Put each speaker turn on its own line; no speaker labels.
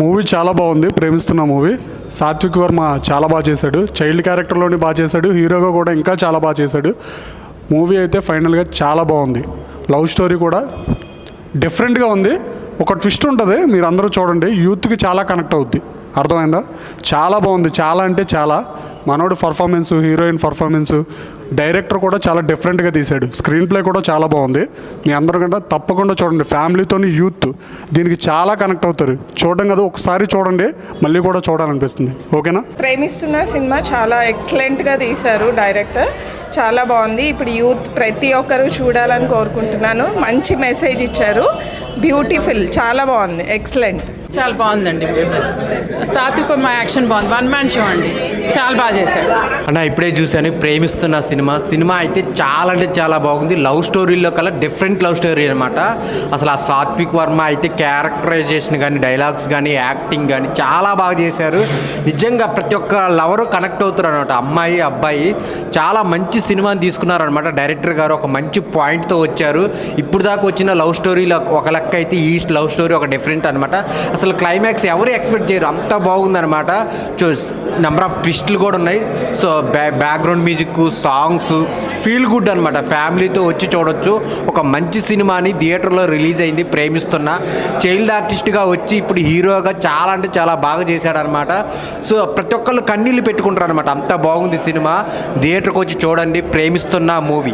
Movie చాలా బాగుంది. ప్రేమిస్తున్న మూవీ. సాత్విక్ వర్మ చాలా బాగా చేశాడు. చైల్డ్ క్యారెక్టర్లోని బాగా చేశాడు. హీరోగా కూడా ఇంకా చాలా బాగా చేశాడు. మూవీ అయితే ఫైనల్గా చాలా బాగుంది. లవ్ స్టోరీ కూడా డిఫరెంట్గా ఉంది. ఒక ట్విస్ట్ ఉంటుంది, మీరు అందరూ చూడండి. యూత్కి చాలా కనెక్ట్ అవుద్ది. అర్థమైందా? చాలా బాగుంది. చాలా అంటే చాలా. మనోడు పర్ఫార్మెన్సు, హీరోయిన్ పర్ఫార్మెన్సు, డైరెక్టర్ కూడా చాలా డిఫరెంట్గా తీశాడు. స్క్రీన్ ప్లే కూడా చాలా బాగుంది. మీ అందరికంటే తప్పకుండా చూడండి. ఫ్యామిలీతోని యూత్ దీనికి చాలా కనెక్ట్ అవుతారు. చూడడం కదా, ఒకసారి చూడండి, మళ్ళీ కూడా చూడాలనిపిస్తుంది. ఓకేనా?
ప్రేమిస్తున్న సినిమా చాలా ఎక్సలెంట్గా తీశారు డైరెక్టర్. చాలా బాగుంది. ఇప్పుడు యూత్ ప్రతి ఒక్కరూ చూడాలని కోరుకుంటున్నాను. మంచి మెసేజ్ ఇచ్చారు. బ్యూటిఫుల్, చాలా బాగుంది, ఎక్సలెంట్.
చాలా బాగుందండి. సాత్విక్ మా యాక్షన్ బాగుంది. వన్ మ్యాన్ షో అండి, చాలా బాగా చేశాడు
అన్న. ఇప్పుడే చూశాను ప్రేమిస్తున్న సినిమా అయితే చాలా అంటే చాలా బాగుంది. లవ్ స్టోరీలో కల్లా డిఫరెంట్ లవ్ స్టోరీ అనమాట. అసలు ఆ సాత్విక్ వర్మ అయితే క్యారెక్టరైజేషన్ కానీ, డైలాగ్స్ కానీ, యాక్టింగ్ కానీ చాలా బాగా చేశారు. నిజంగా ప్రతి ఒక్క లవరు కనెక్ట్ అవుతారు అనమాట. అమ్మాయి అబ్బాయి చాలా మంచి సినిమాని తీసుకున్నారనమాట. డైరెక్టర్ గారు ఒక మంచి పాయింట్తో వచ్చారు. ఇప్పుడు దాకా వచ్చిన లవ్ స్టోరీలో ఒక లెక్క అయితే ఈ లవ్ స్టోరీ ఒక డిఫరెంట్ అనమాట. అసలు క్లైమాక్స్ ఎవరు ఎక్స్పెక్ట్ చేయరు, అంత బాగుందనమాట. నెంబర్ ఆఫ్ ట్విస్టులు కూడా ఉన్నాయి. So background music, songs feel good అనమాట. ఫ్యామిలీతో వచ్చి చూడొచ్చు. ఒక మంచి సినిమాని థియేటర్లో రిలీజ్ అయింది. ప్రేమిస్తున్న చైల్డ్ ఆర్టిస్ట్గా వచ్చి ఇప్పుడు హీరోగా చాలా అంటే చాలా బాగా చేశాడనమాట. సో ప్రతి ఒక్కళ్ళు కన్నీళ్ళు పెట్టుకుంటారు అనమాట. అంత బాగుంది సినిమా. థియేటర్కి వచ్చి చూడండి ప్రేమిస్తున్న మూవీ.